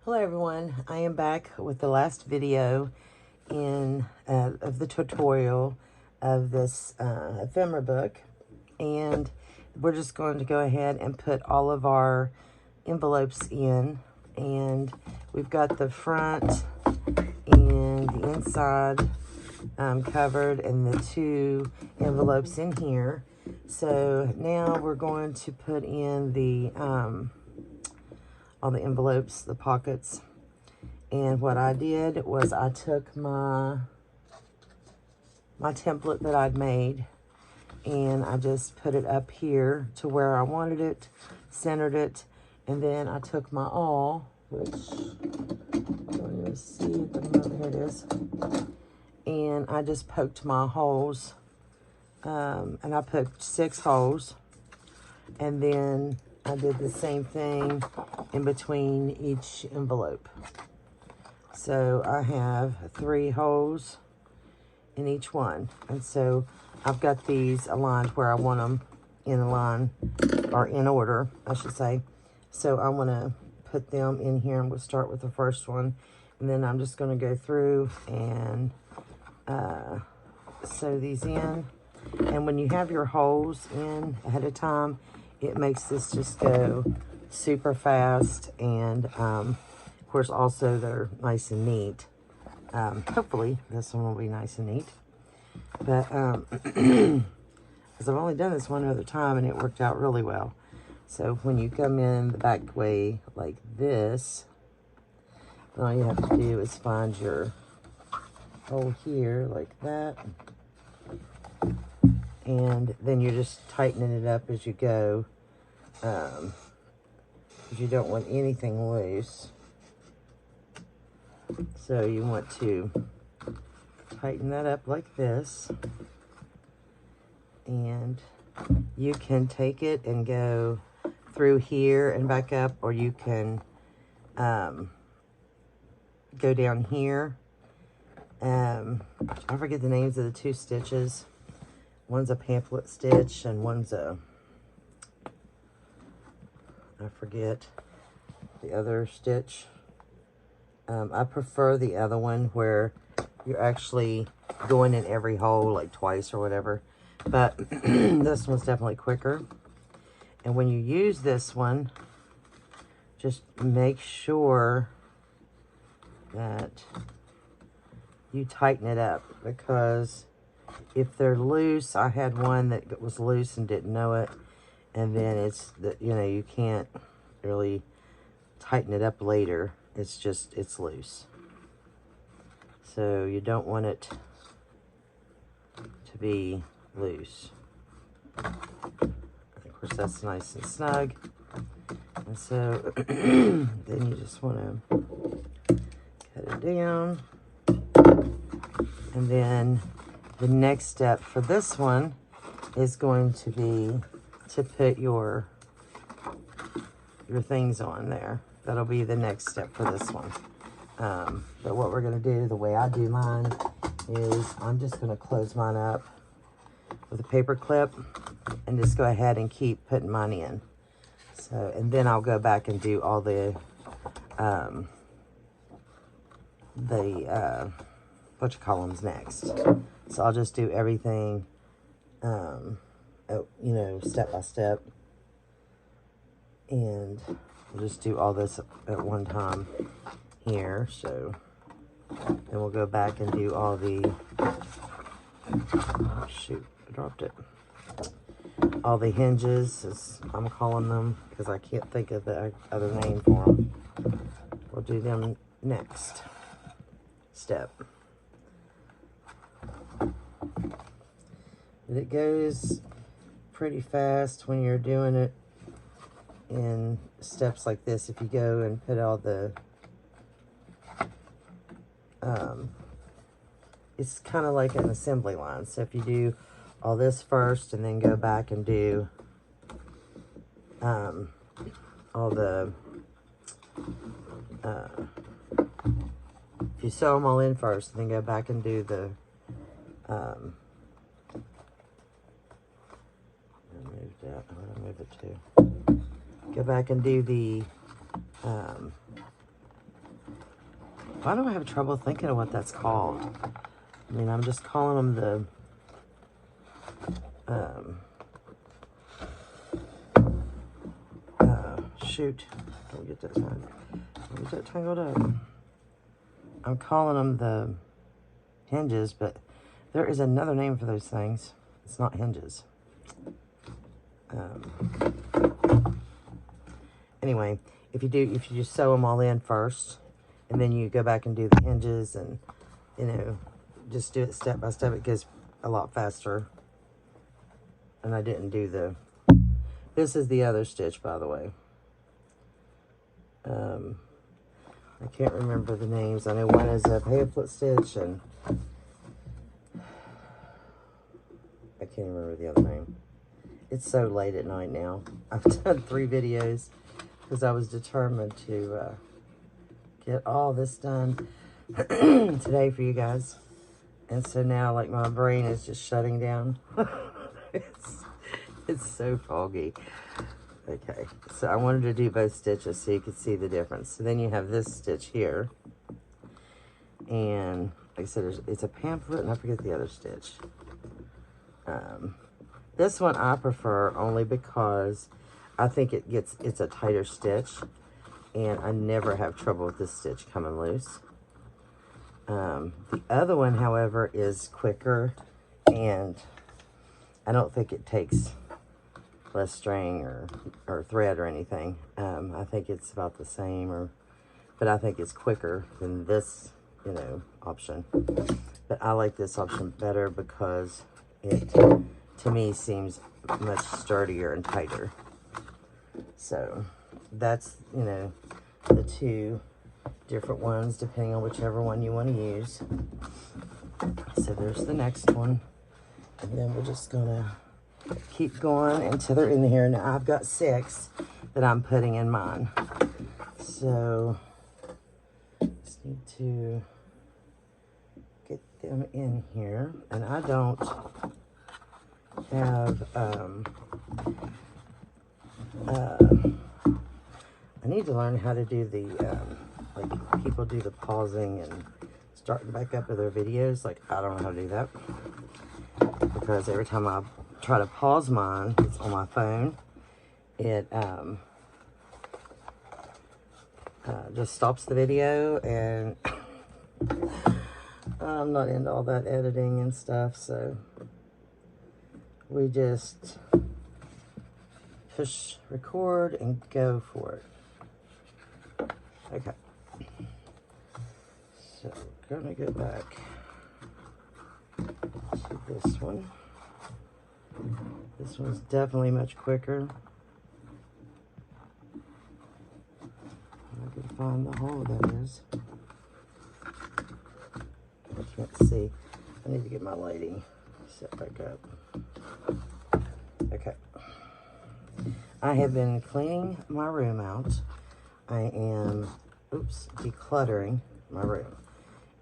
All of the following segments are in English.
Hello everyone, I am back with the last video of the tutorial of this ephemera book, and we're just going to go ahead and put all of our envelopes in, and we've got the front and the inside covered and the two envelopes in here. So now we're going to put in the all the envelopes, the pockets. And what I did was I took my template that I'd made and I just put it up here to where I wanted it, centered it, and then I took my awl, which I don't even see at the moment. Here it is. And I just poked my holes, and I poked 6 holes, and then I did the same thing in between each envelope. So I have 3 holes in each one. And so I've got these aligned where I want them in a line, or in order, I should say. So I want to put them in here. I'm going to start with the first one. And then I'm just going to go through and sew these in. And when you have your holes in ahead of time, it makes this just go super fast, and of course also they're nice and neat. Hopefully this one will be nice and neat, but because I've only done this one other time and it worked out really well. So when you come in the back way like this, all you have to do is find your hole here like that, and then you're just tightening it up as you go, because you don't want anything loose. So you want to tighten that up like this, and you can take it and go through here and back up, or you can go down here. I forget the names of the 2 stitches. One's a pamphlet stitch and one's I forget the other stitch. I prefer the other one where you're actually going in every hole like twice or whatever, but this one's definitely quicker. And when you use this one, just make sure that you tighten it up, because if they're loose, I had one that was loose and didn't know it, and then it's, you know, you can't really tighten it up later. It's loose. So you don't want it to be loose. Of course, that's nice and snug. And so then you just want to cut it down. And then the next step for this one is going to be to put your things on there. That'll be the next step for this one. But what we're going to do, the way I do mine, is I'm just going to close mine up with a paper clip and just go ahead and keep putting mine in. So, and then I'll go back and do all the what you call them next. So I'll just do everything, you know, step by step, and we'll just do all this at one time here. So then we'll go back and do all the, oh shoot, I dropped it. All the hinges, as I'm calling them, because I can't think of the other name for them. We'll do them next step. But it goes pretty fast when you're doing it in steps like this. If you go and put all the, it's kind of like an assembly line. So if you do all this first and then go back and do all the, if you sew them all in first and then go back and do the, move it too. Go back and do the Why do I have trouble thinking of what that's called? I mean, I'm just calling them the, shoot, don't get that tangled up. I'm calling them the hinges, but there is another name for those things. It's not hinges. Anyway, if you just sew them all in first, and then you go back and do the hinges, and you know, just do it step by step, it goes a lot faster. And I didn't do the, this is the other stitch, by the way. I can't remember the names. I know one is a pamphlet stitch, and I can't remember the other name. It's so late at night now. I've done 3 videos because I was determined to get all this done today for you guys. And so now, like, my brain is just shutting down. It's so foggy. Okay, so I wanted to do both stitches so you could see the difference. So then you have this stitch here. And like I said, it's a pamphlet, and I forget the other stitch. This one I prefer only because I think it's a tighter stitch, and I never have trouble with this stitch coming loose. The other one, however, is quicker, and I don't think it takes less string or thread or anything. I think it's about the same, but I think it's quicker than this, you know, option. But I like this option better because it, to me, seems much sturdier and tighter. So that's, you know, the 2 different ones, depending on whichever one you want to use. So there's the next one. And then we're just gonna keep going until they're in here. Now I've got 6 that I'm putting in mine. So just need to get them in here. And I don't have, I need to learn how to do the, like people do the pausing and starting back up with their videos. Like, I don't know how to do that. Because every time I try to pause mine, it's on my phone, it just stops the video, and I'm not into all that editing and stuff, so we just push record and go for it. Okay, so we're gonna go back to this one. This one's definitely much quicker. I can find the hole that is. I can't see. I need to get my lighting set back up. Okay. I have been cleaning my room out. I am, decluttering my room.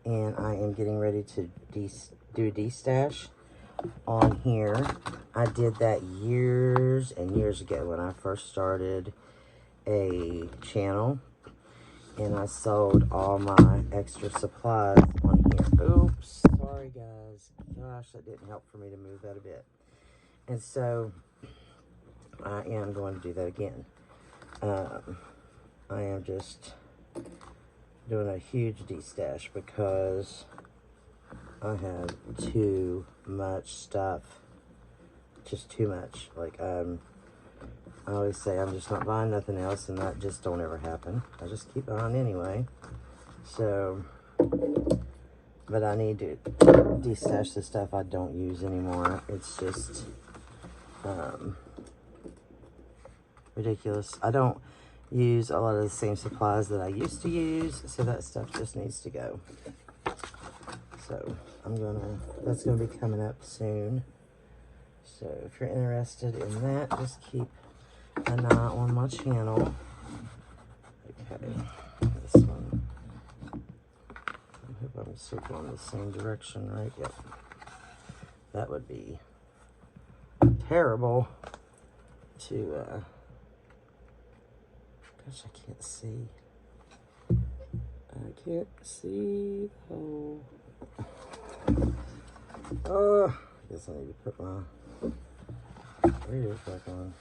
And I am getting ready to do a destash on here. I did that years and years ago when I first started a channel, and I sold all my extra supplies on here. Oops, sorry guys. Gosh, that didn't help for me to move that a bit. And so I am going to do that again. I am just doing a huge destash because I have too much stuff. Just too much. Like, I always say I'm just not buying nothing else, and that just don't ever happen. I just keep buying anyway. So, but I need to destash the stuff I don't use anymore. It's just ridiculous. I don't use a lot of the same supplies that I used to use, so that stuff just needs to go. So that's gonna be coming up soon. So if you're interested in that, just keep an eye on my channel. Okay, this one. I hope I'm still going the same direction, right? Yep. That would be terrible to, gosh, I can't see. I can't see the hole. Oh, I guess I need to put my readers back on.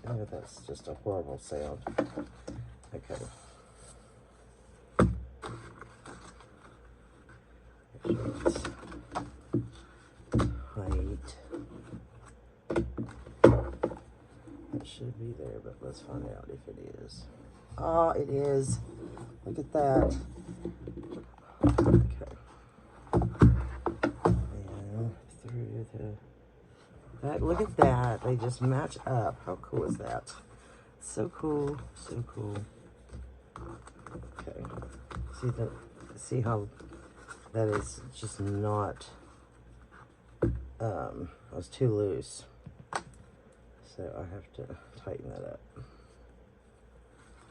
Oh, that's just a horrible sound. Okay. Make sure it's height. It should be there, but let's find out if it is. Oh, it is. Look at that. Okay. And through that, look at that. They just match up. How cool is that? So cool. So cool. Okay. See how that is just not, I was too loose. So I have to tighten that up.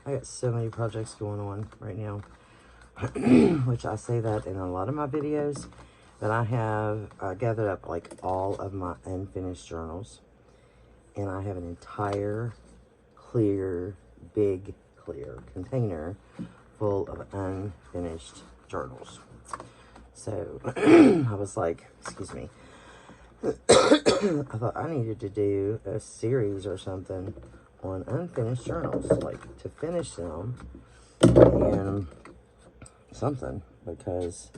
I got so many projects going on right now, which I say that in a lot of my videos, that I have gathered up like all of my unfinished journals. And I have an entire clear, big clear container full of unfinished journals. So I was like, excuse me, I thought I needed to do a series or something on unfinished journals, like to finish them and something, because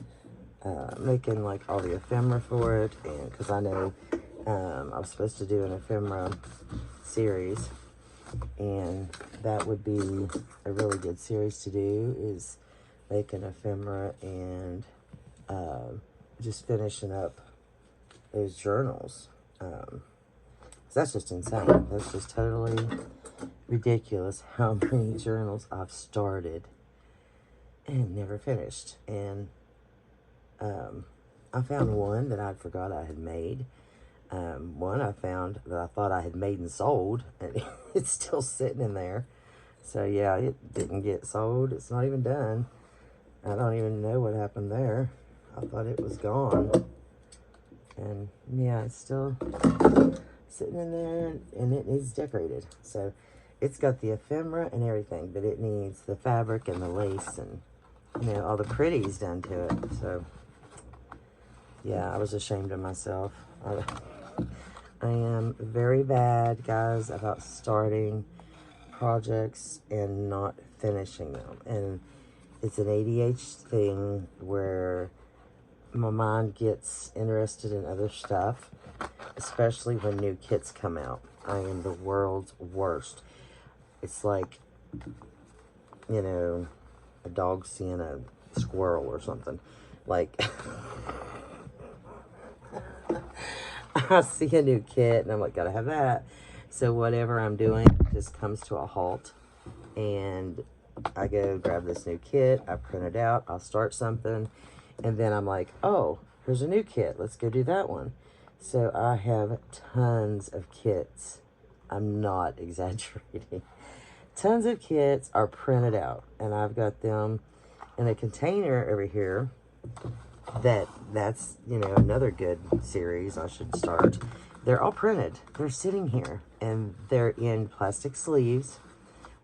making like all the ephemera for it, and because I know I was supposed to do an ephemera series, and that would be a really good series to do, is make an ephemera and just finishing up those journals. That's just insane. That's just totally ridiculous how many journals I've started and never finished. And I found one that I forgot I had made. One I found that I thought I had made and sold, and it's still sitting in there. So yeah, it didn't get sold. It's not even done. I don't even know what happened there. I thought it was gone. And yeah, it's still sitting in there, and it needs decorated. So it's got the ephemera and everything, but it needs the fabric and the lace and, you know, all the pretties done to it. So yeah, I was ashamed of myself. I am very bad, guys, about starting projects and not finishing them. And it's an ADHD thing where my mind gets interested in other stuff, especially when new kits come out. I am the world's worst. It's like, you know, a dog seeing a squirrel or something. Like, I see a new kit and I'm like, gotta have that. So whatever I'm doing just comes to a halt, and I go grab this new kit, I print it out, I'll start something, and then I'm like, oh, here's a new kit, let's go do that one. So I have tons of kits. I'm not exaggerating. Tons of kits are printed out, and I've got them in a container over here. That's, you know, another good series I should start. They're all printed. They're sitting here, and they're in plastic sleeves.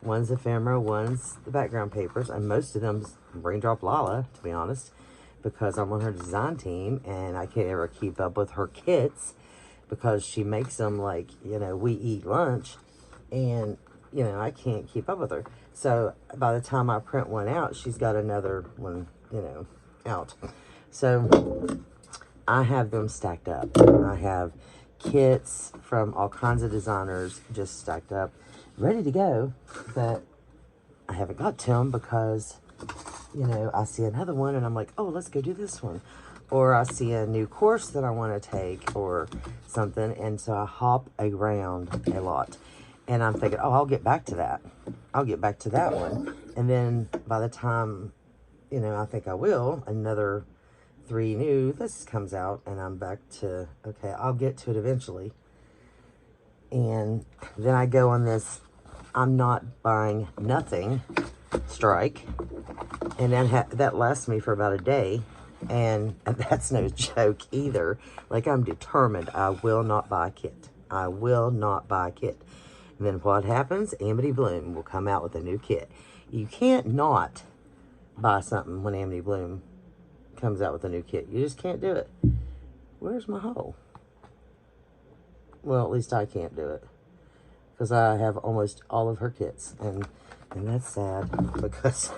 One's ephemera, one's the background papers, and most of them's Raindrop Lala, to be honest, because I'm on her design team, and I can't ever keep up with her kits because she makes them like, you know, we eat lunch, and, you know, I can't keep up with her. So by the time I print one out, she's got another one, you know, out. So I have them stacked up. I have kits from all kinds of designers just stacked up, ready to go, but I haven't got to them because, you know, I see another one and I'm like, oh, let's go do this one. Or I see a new course that I want to take or something, and so I hop around a lot. And I'm thinking, oh, I'll get back to that. I'll get back to that one. And then by the time, you know, I think I will, another 3 new this comes out, and I'm back to, okay, I'll get to it eventually. And then I go on this I'm not buying nothing strike, and then that lasts me for about a day, and that's no joke either. Like, I'm determined I will not buy a kit. I will not buy a kit. And then what happens? Amity Bloom will come out with a new kit. You can't not buy something when Amity Bloom comes out with a new kit. You just can't do it. Where's my hole? Well, at least I can't do it, because I have almost all of her kits, and that's sad, because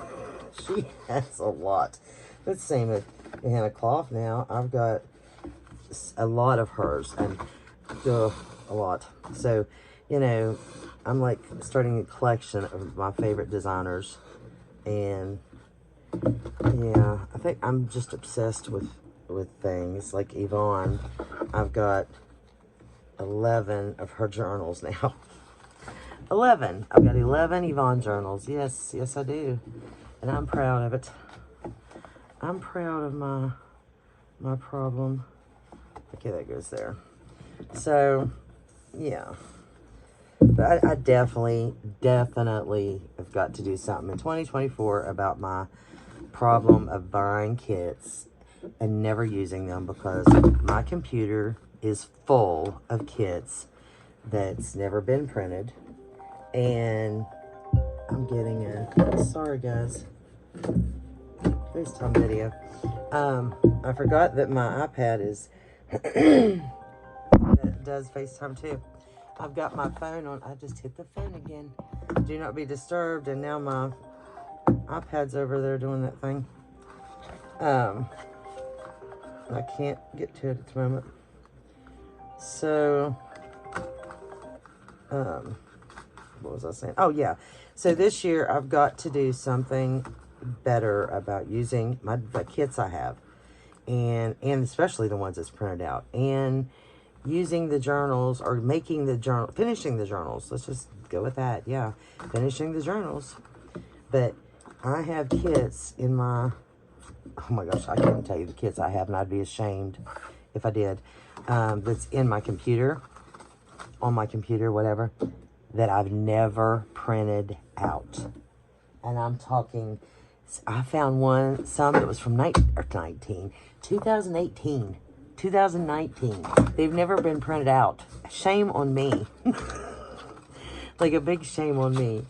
she has a lot. It's the same with Hannah Cloth now. I've got a lot of hers, and a lot. So, you know, I'm like starting a collection of my favorite designers, and yeah, I think I'm just obsessed with things like Yvonne. I've got 11 of her journals now. 11. I've got 11 Yvonne journals. Yes, yes I do. And I'm proud of it. I'm proud of my problem. Okay, that goes there. So, yeah. But I definitely have got to do something in 2024 about my problem of buying kits and never using them, because my computer is full of kits that's never been printed, and I'm getting a, sorry guys, FaceTime video. I forgot that my iPad is that does FaceTime too. I've got my phone on. I just hit the phone again. Do not be disturbed, and now my iPad's over there doing that thing. I can't get to it at the moment. So, what was I saying? Oh, yeah. So this year I've got to do something better about using the kits I have, and especially the ones that's printed out, and using the journals, or making the journal, finishing the journals. Let's just go with that. Yeah, finishing the journals. But I have kits in my, oh my gosh, I couldn't tell you the kits I have, and I'd be ashamed if I did. That's in my computer, on my computer, whatever, that I've never printed out. And I'm talking, I found some that was from 2018. 2019. They've never been printed out. Shame on me. Like a big shame on me.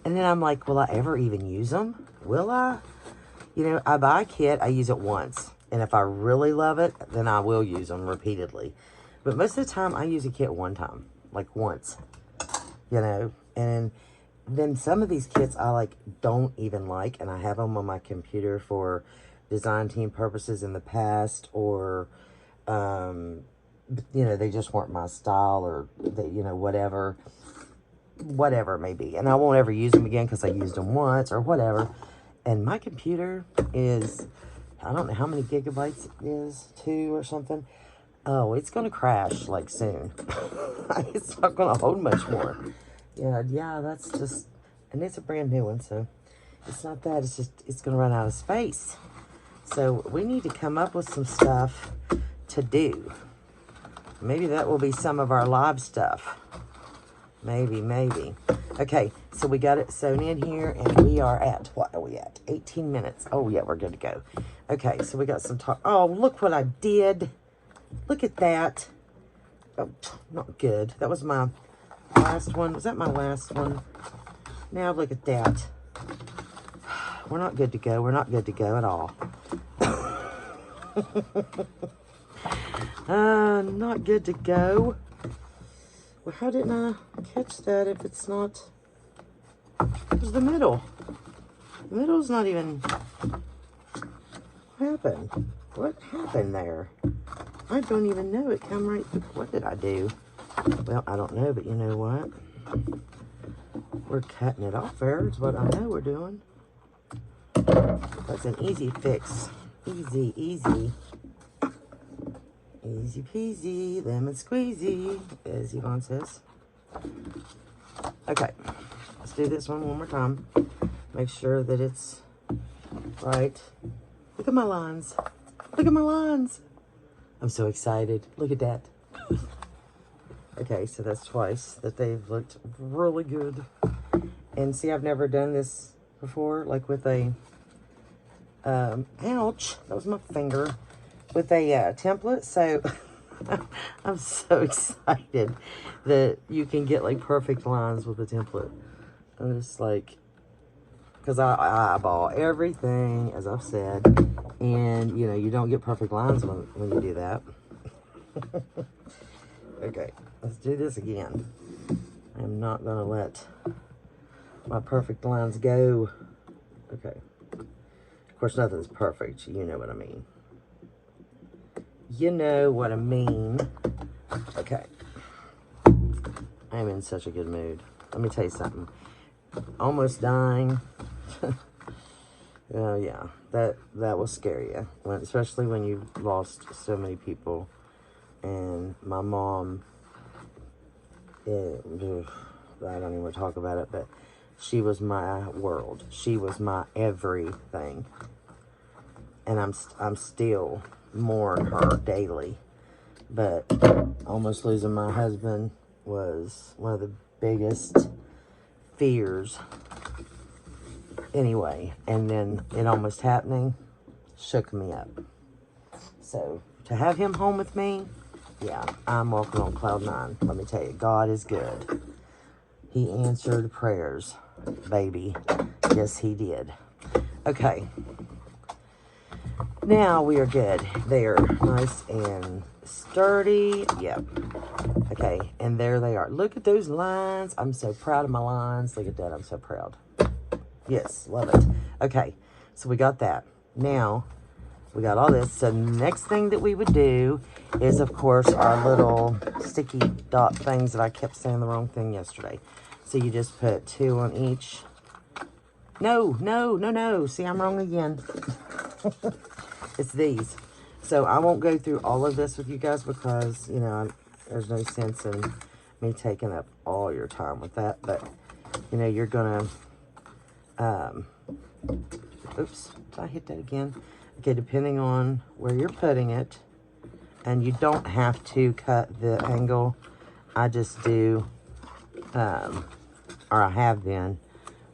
And then I'm like, will I ever even use them? Will I? You know, I buy a kit, I use it once. And if I really love it, then I will use them repeatedly. But most of the time, I use a kit one time. Like once. You know? And then some of these kits I like don't even like. And I have them on my computer for design team purposes in the past. Or, you know, they just weren't my style. Or, they, you know, whatever it may be. And I won't ever use them again because I used them once or whatever. And my computer is, I don't know how many gigabytes it is, 2 or something. Oh, it's going to crash like soon. It's not going to hold much more. Yeah, that's just, and it's a brand new one, so it's not that, it's just, it's going to run out of space. So we need to come up with some stuff to do. Maybe that will be some of our live stuff. Maybe. Okay, so we got it sewn in here, and we are at, what are we at? 18 minutes. Oh, yeah, we're good to go. Okay, so we got some talk. Oh, look what I did. Look at that. Oh, not good. That was my last one. Was that my last one? Now look at that. We're not good to go. We're not good to go at all. Not good to go. Well, how didn't I catch that if it's not? It's the middle. The middle's not even. What happened? What happened there? I don't even know. It come right. What did I do? Well, I don't know, but you know what? We're cutting it off there is what I know we're doing. That's an easy fix. Easy. Easy peasy, lemon squeezy, as Yvonne says. Okay, let's do this one more time. Make sure that it's right. Look at my lines. Look at my lines. I'm so excited. Look at that. Okay, so that's twice that they've looked really good. And see, I've never done this before, like with a, ouch, that was my finger. With a template, so I'm so excited that you can get like perfect lines with a template. I'm just like, because I eyeball everything, as I've said. And, you know, you don't get perfect lines when you do that. Okay, let's do this again. I'm not going to let my perfect lines go. Okay. Of course, nothing's perfect. You know what I mean. You know what I mean. Okay. I'm in such a good mood. Let me tell you something. Almost dying. Oh, yeah. That will scare you. Especially when you've lost so many people. And my mom, I don't even want to talk about it, but she was my world. She was my everything. And I'm still mourn her daily. But almost losing my husband was one of the biggest fears. Anyway, and then it almost happening shook me up. So to have him home with me, yeah, I'm walking on cloud 9. Let me tell you, God is good. He answered prayers, baby. Yes, he did. Okay. Now we are good. They are nice and sturdy. Yep. Okay, and there they are. Look at those lines. I'm so proud of my lines. Look at that. I'm so proud. Yes, love it. Okay, so we got that. Now, we got all this. So the next thing that we would do is, of course, our little sticky dot things that I kept saying the wrong thing yesterday. So you just put 2 on each. No. See, I'm wrong again. It's these. So I won't go through all of this with you guys because, you know, there's no sense in me taking up all your time with that. But, you know, you're going to, oops, did I hit that again? Okay, depending on where you're putting it, and you don't have to cut the angle. I just do, or I have been,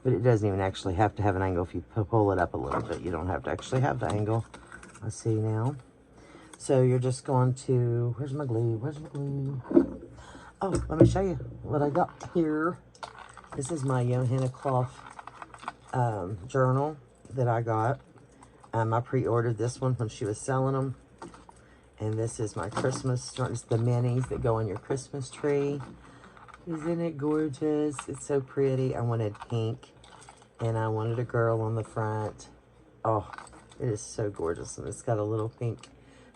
but it doesn't even actually have to have an angle. If you pull it up a little bit, you don't have to actually have the angle. I see now. So you're just going to, where's my glue? Oh, let me show you what I got here. This is my Johanna cloth journal that I got. I pre-ordered this one when she was selling them. And this is my Christmas, it's the minis that go on your Christmas tree. Isn't it gorgeous? It's so pretty. I wanted pink, and I wanted a girl on the front. Oh, it is so gorgeous. And it's got a little pink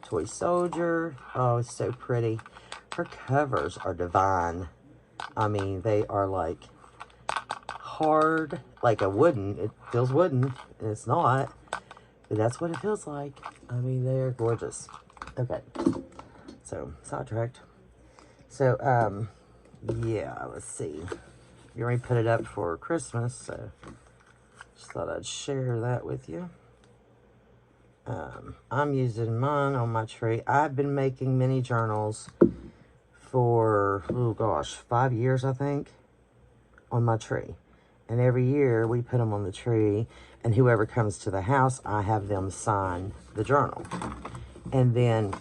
toy soldier. Oh, it's so pretty. Her covers are divine. I mean, they are like hard, like a wooden. It feels wooden, and it's not. But that's what it feels like. I mean, they are gorgeous. Okay. So, sidetracked. So, yeah, let's see. You already put it up for Christmas, so just thought I'd share that with you. I'm using mine on my tree. I've been making mini journals for, oh gosh, 5 years, I think, on my tree. And every year we put them on the tree, and whoever comes to the house, I have them sign the journal. And then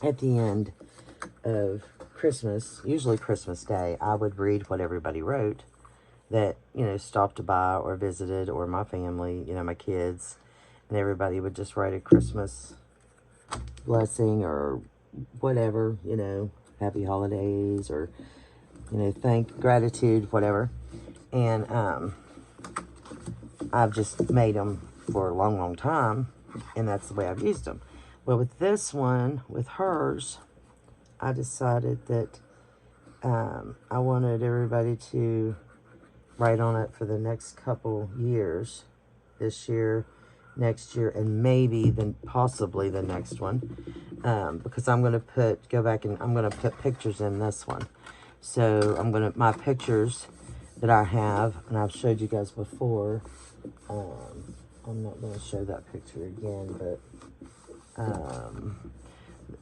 at the end of Christmas, usually Christmas Day, I would read what everybody wrote that, you know, stopped by or visited, or my family, you know, my kids. And everybody would just write a Christmas blessing or whatever, you know, happy holidays or, you know, gratitude, whatever. And I've just made them for a long, long time, and that's the way I've used them. Well, with this one, with hers, I decided that I wanted everybody to write on it for the next couple years, this year, next year, and maybe then possibly the next one, because I'm going to go back and I'm going to put pictures in this one. So my pictures that I have, and I've showed you guys before, I'm not going to show that picture again, but,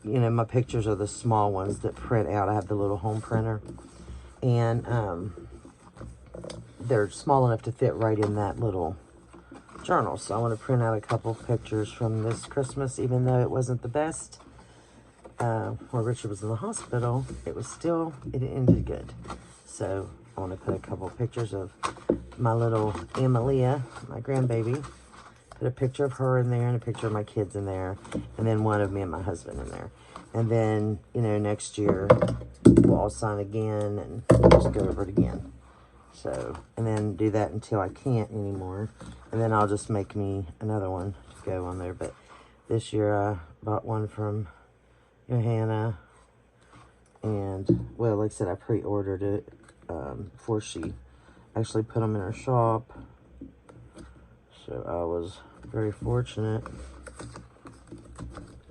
you know, my pictures are the small ones that print out. I have the little home printer, and they're small enough to fit right in that little journal. So I want to print out a couple pictures from this Christmas, even though it wasn't the best. While Richard was in the hospital, it ended good. So I want to put a couple pictures of my little Emilia, my grandbaby. Put a picture of her in there and a picture of my kids in there. And then one of me and my husband in there. And then, you know, next year we'll all sign again and just go over it again. So, and then do that until I can't anymore. And then I'll just make me another one to go on there. But this year I bought one from Johanna. And, well, like I said, I pre-ordered it before she actually put them in her shop. So I was very fortunate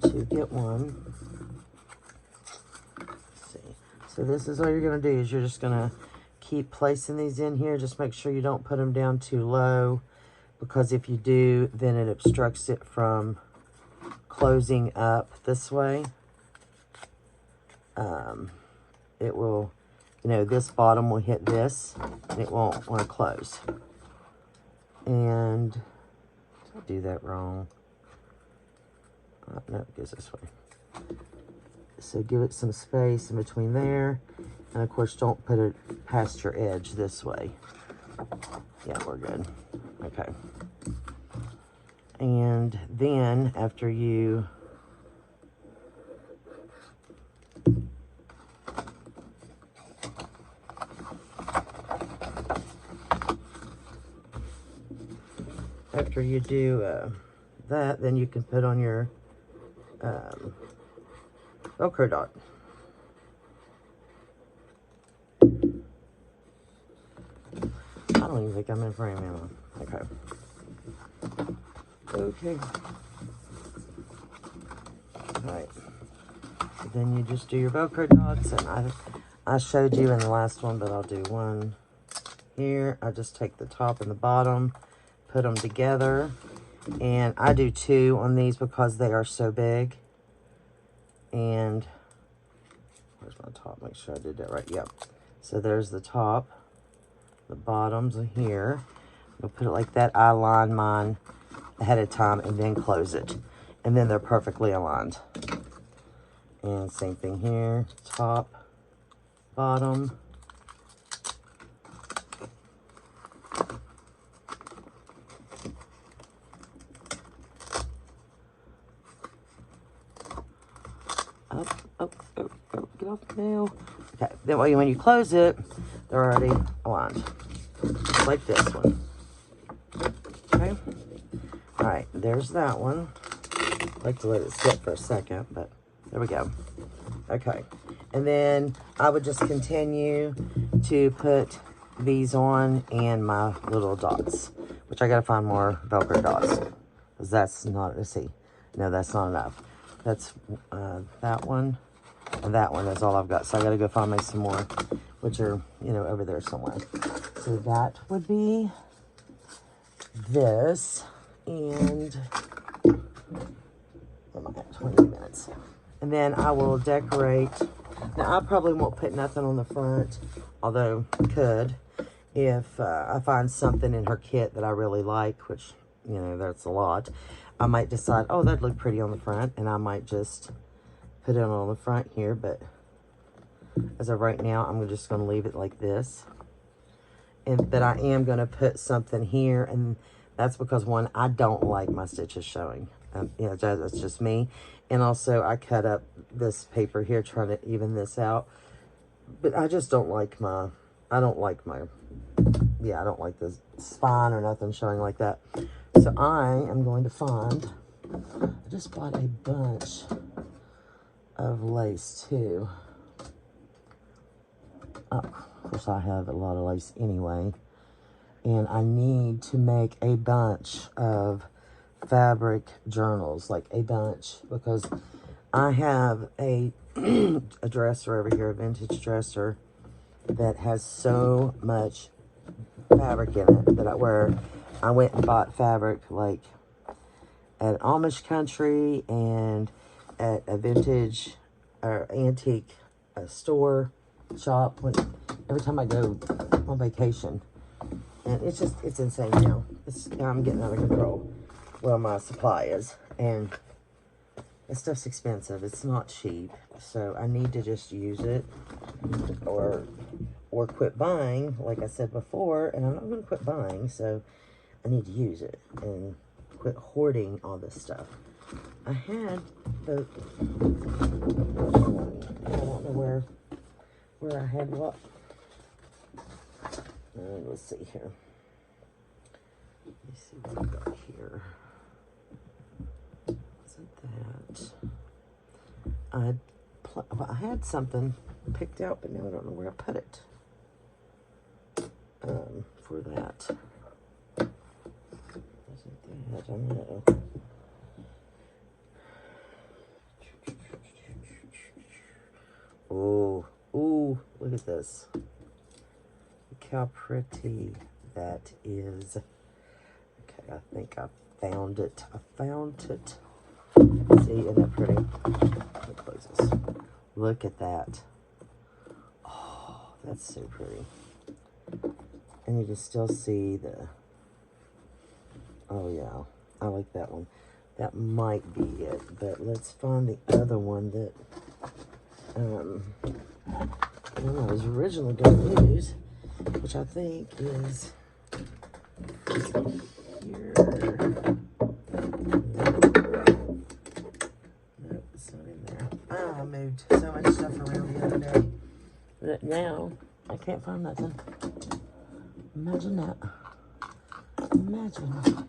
to get one. Let's see. So this is all you're going to do is you're just going to keep placing these in here. Just make sure you don't put them down too low, because if you do, then it obstructs it from closing up this way. It will, you know, this bottom will hit this, and it won't want to close. And did I do that wrong? No, it goes this way. So give it some space in between there. And of course, don't put it past your edge this way. Yeah, we're good. Okay. And then after you do that, then you can put on your Velcro dot. I don't even think I'm in frame, am I? Okay. Okay. Alright. So then you just do your Velcro dots, and I showed you in the last one, but I'll do one here. I just take the top and the bottom, put them together, and I do 2 on these because they are so big. And where's my top? Make sure I did that right. Yep. So there's the top. The bottoms are here. I'll put it like that. I line mine ahead of time and then close it. And then they're perfectly aligned. And same thing here. Top, bottom. Get off the nail. Okay, then when you close it, they're already aligned. Just like this one. Okay. Alright, there's that one. I like to let it sit for a second, but there we go. Okay. And then I would just continue to put these on and my little dots, which I gotta find more Velcro dots, because that's not, let's see. No, that's not enough. That's that one and that one. That's all I've got. So I got to go find me some more, which are, you know, over there somewhere. So that would be this. And where am I at? 20 minutes. And then I will decorate. Now, I probably won't put nothing on the front, although I could. If I find something in her kit that I really like, which, you know, that's a lot, I might decide, oh, that'd look pretty on the front, and I might just put it on the front here. But as of right now, I'm just going to leave it like this. But I am going to put something here, and that's because, one, I don't like my stitches showing. You know, that's just me. And also, I cut up this paper here trying to even this out. But I just don't like my, I don't like the spine or nothing showing like that. So I am going to find, I just bought a bunch of lace too. Of course, I have a lot of lace anyway. And I need to make a bunch of fabric journals, like a bunch, because I have a dresser over here, a vintage dresser, that has so much fabric in it that I went and bought fabric like at Amish country and at a vintage or antique shop every time I go on vacation. And it's insane now. I'm getting out of control. Well, my supply is. And this stuff's expensive. It's not cheap. So I need to just use it or or quit buying, like I said before, and I'm not going to quit buying, so I need to use it and quit hoarding all this stuff. I had the, I don't know where I had what. Let's see here. Let me see what I got here. Isn't that? I had something picked out, but now I don't know where I put it. For that. Wasn't that? I don't know. Oh, ooh, look at this. Look how pretty that is. Okay, I think I found it. I found it. See, isn't that pretty? Let me close this. Look at that. Oh, that's so pretty. And you can still see the... Oh, yeah. I like that one. That might be it. But let's find the other one that... I was originally going to use, which I think is here. Nope, it's not in there. Oh, I moved so much stuff around the other day. But now, I can't find nothing. Imagine that. Imagine.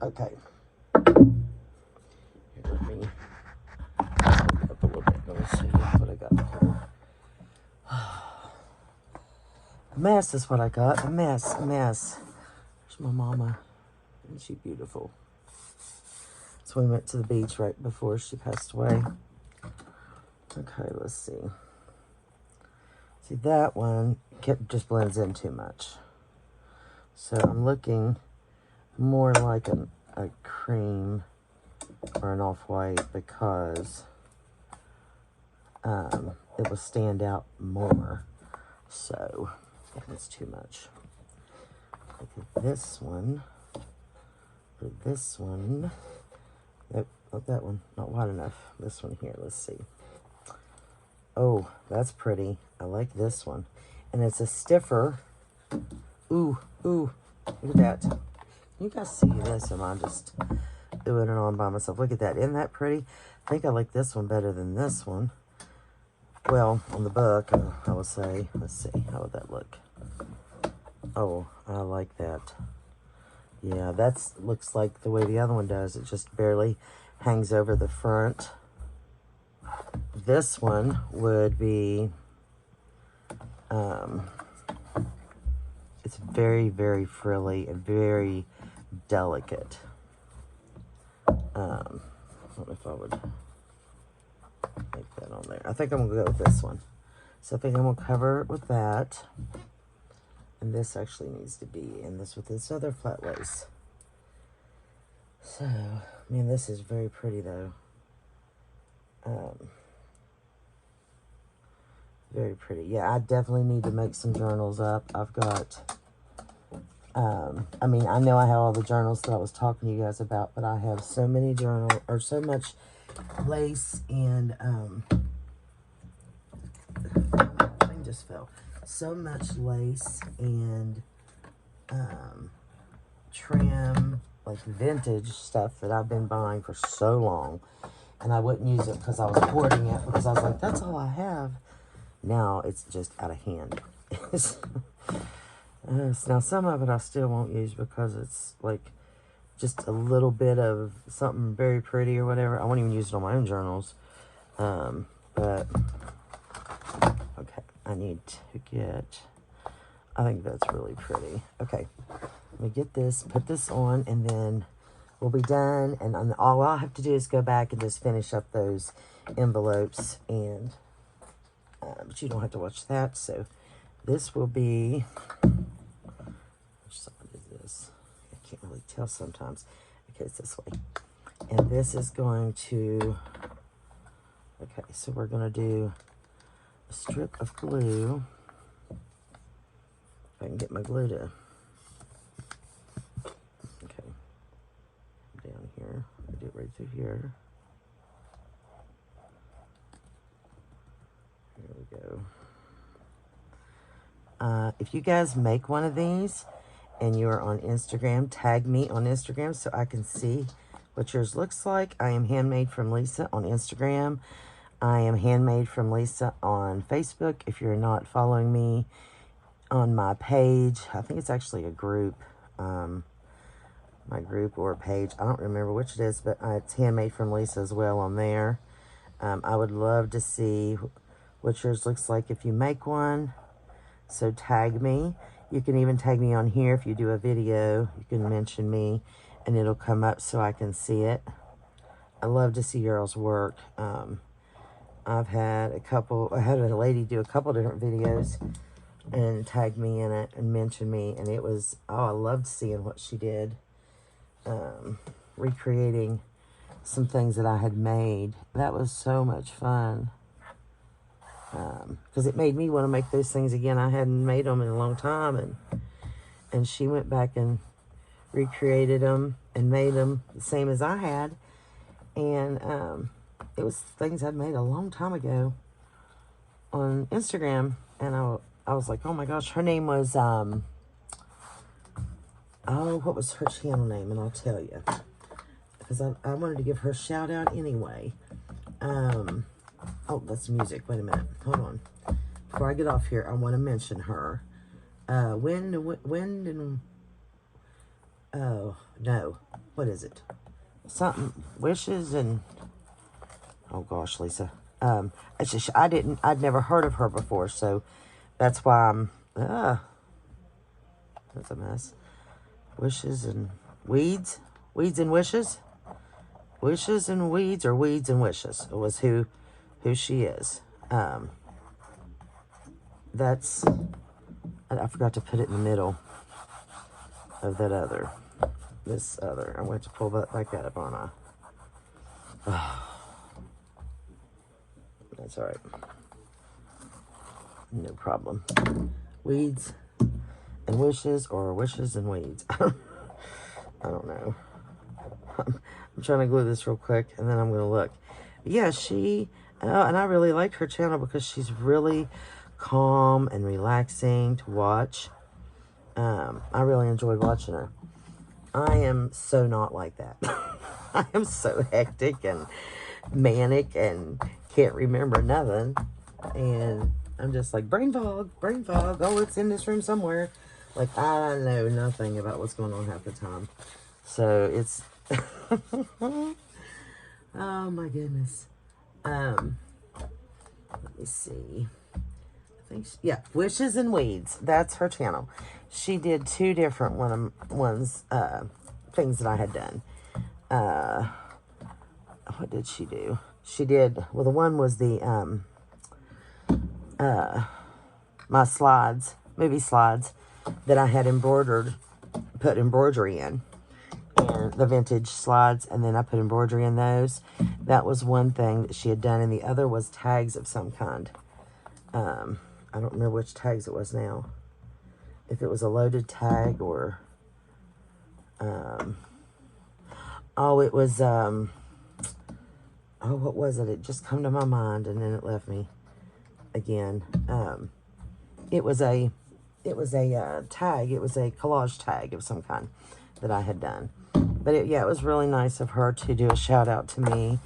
Okay. Here, let me up a little bit. Let me see what I got here. A mess is what I got. A mess. There's my mama. Isn't she beautiful? So we went to the beach right before she passed away. Okay, let's see. See, that one just blends in too much. So I'm looking more like a cream or an off-white because it will stand out more. So that's too much. Look at this one. Or this one. Nope, not that one. Not wide enough. This one here. Let's see. Oh, that's pretty. I like this one. And it's a stiffer. Ooh. Look at that. You guys see this? Am I just doing it on by myself? Look at that. Isn't that pretty? I think I like this one better than this one. Well, on the book, I would say. Let's see. How would that look? Oh, I like that. Yeah, that looks like the way the other one does. It just barely hangs over the front. This one would be, it's very, very frilly and very delicate. I don't know if I would make that on there. I think I'm going to go with this one. So I think I'm going to cover it with that. And this actually needs to be in this with this other flat lace. So, I mean, this is very pretty though. Very pretty. Yeah, I definitely need to make some journals up. I've got, I mean, I know I have all the journals that I was talking to you guys about, but I have so many journals, or so much lace and, thing just fell. So much lace and, trim, like vintage stuff that I've been buying for so long. And I wouldn't use it because I was hoarding it because I was like, that's all I have. Now it's just out of hand. Now some of it I still won't use because it's like just a little bit of something very pretty or whatever. I won't even use it on my own journals. But okay, I need to get, I think that's really pretty. Okay, let me get this, put this on, and then we'll be done. And all I'll have to do is go back and just finish up those envelopes. And but you don't have to watch that. So this will be, which side is this? I can't really tell sometimes. Okay, it's this way. And this is going to, okay, so we're going to do a strip of glue. If I can get my glue to, okay, down here. I'll do it right through here. go. If you guys make one of these and you're on Instagram, tag me on Instagram so I can see what yours looks like. I am Handmade from Lisa on Instagram. I am Handmade from Lisa on Facebook. If you're not following me on my page, I think it's actually a group, my group or page. I don't remember which it is, but it's Handmade from Lisa as well on there. I would love to see what yours looks like if you make one. So tag me. You can even tag me on here if you do a video. You can mention me and it'll come up so I can see it. I love to see y'all's work. I've had I had a lady do a couple different videos and tag me in it and mention me, and it was, oh, I loved seeing what she did. Recreating some things that I had made. That was so much fun. Because it made me want to make those things again. I hadn't made them in a long time, and she went back and recreated them and made them the same as I had, and it was things I'd made a long time ago on Instagram, and I was like, oh my gosh, her name was oh, what was her channel name? And I'll tell you, because I wanted to give her a shout out anyway. Oh, that's music. Wait a minute. Hold on. Before I get off here, I want to mention her. Oh, no. What is it? Something, Wishes and, oh gosh, Lisa. It's just, I'd never heard of her before, so that's why I'm, that's a mess. Wishes and Weeds? Weeds and Wishes? Wishes and Weeds, or Weeds and Wishes was who she is. That's, I forgot to put it in the middle of that other, this other. I'm going to pull that back out up, aren't I? Oh, that's all right. No problem. Weeds and Wishes, or Wishes and Weeds. I don't know. I'm trying to glue this real quick, and then I'm going to look. Yeah, and I really liked her channel because she's really calm and relaxing to watch. I really enjoyed watching her. I am so not like that. I am so hectic and manic and can't remember nothing. And I'm just like, brain fog, brain fog. Oh, it's in this room somewhere. Like, I know nothing about what's going on half the time. So it's... oh my goodness. Let me see. I think yeah, Wishes and Weeds. That's her channel. She did two different things that I had done. What did she do? She did, well, the one was the my slides, movie slides that I had embroidered, put embroidery in. And the vintage slides, and then I put embroidery in those. That was one thing that she had done, and the other was tags of some kind. I don't remember which tags it was now. If it was a loaded tag or... oh, it was... oh, what was it? It just come to my mind, and then it left me again. It was a tag. It was a collage tag of some kind that I had done. But yeah, it was really nice of her to do a shout out to me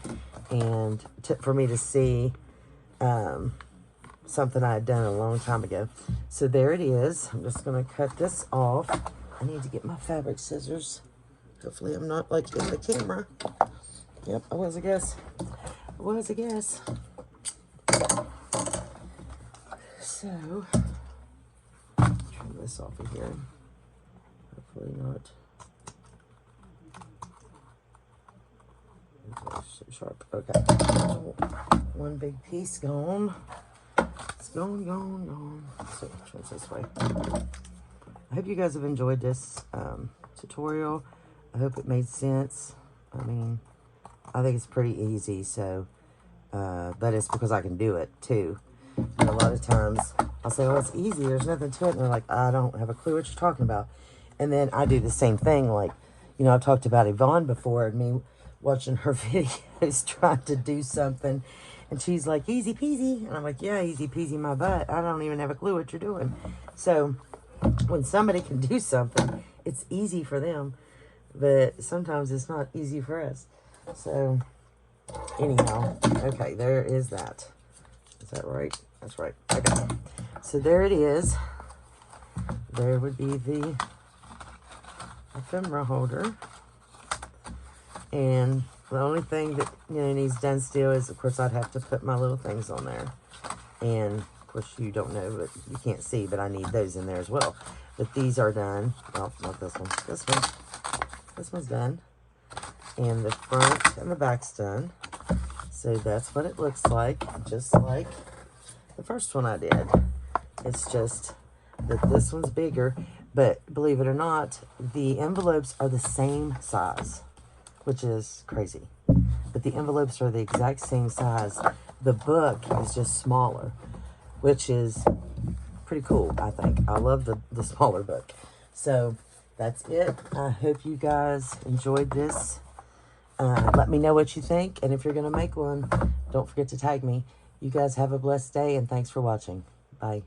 and for me to see something I had done a long time ago. So there it is. I'm just going to cut this off. I need to get my fabric scissors. Hopefully I'm not like in the camera. Yep, I was a guess. I was a guess. So, turn this off again. Hopefully not. So sharp. Okay. One big piece gone. It's gone, gone, gone. So turn this way. I hope you guys have enjoyed this tutorial. I hope it made sense. I mean, I think it's pretty easy, so, but it's because I can do it too. And a lot of times I'll say, oh, it's easy, there's nothing to it. And they're like, I don't have a clue what you're talking about. And then I do the same thing. Like, you know, I've talked about Yvonne before, and me watching her videos trying to do something And she's like, easy peasy. And I'm like, yeah, easy peasy my butt. I don't even have a clue what you're doing. So when somebody can do something, it's easy for them. But sometimes it's not easy for us. So anyhow, okay, there is that. Is that right? That's right. Okay. So there it is. There would be the ephemera holder. And the only thing that, you know, needs done still is, of course, I'd have to put my little things on there. And, of course, you don't know, but you can't see, but I need those in there as well. But these are done. Oh, not this one. This one. This one's done. And the front and the back's done. So that's what it looks like, just like the first one I did. It's just that this one's bigger, but believe it or not, the envelopes are the same size, which is crazy. But the envelopes are the exact same size. The book is just smaller, which is pretty cool, I think. I love the smaller book. So that's it. I hope you guys enjoyed this. Let me know what you think, and if you're going to make one, don't forget to tag me. You guys have a blessed day, and thanks for watching. Bye.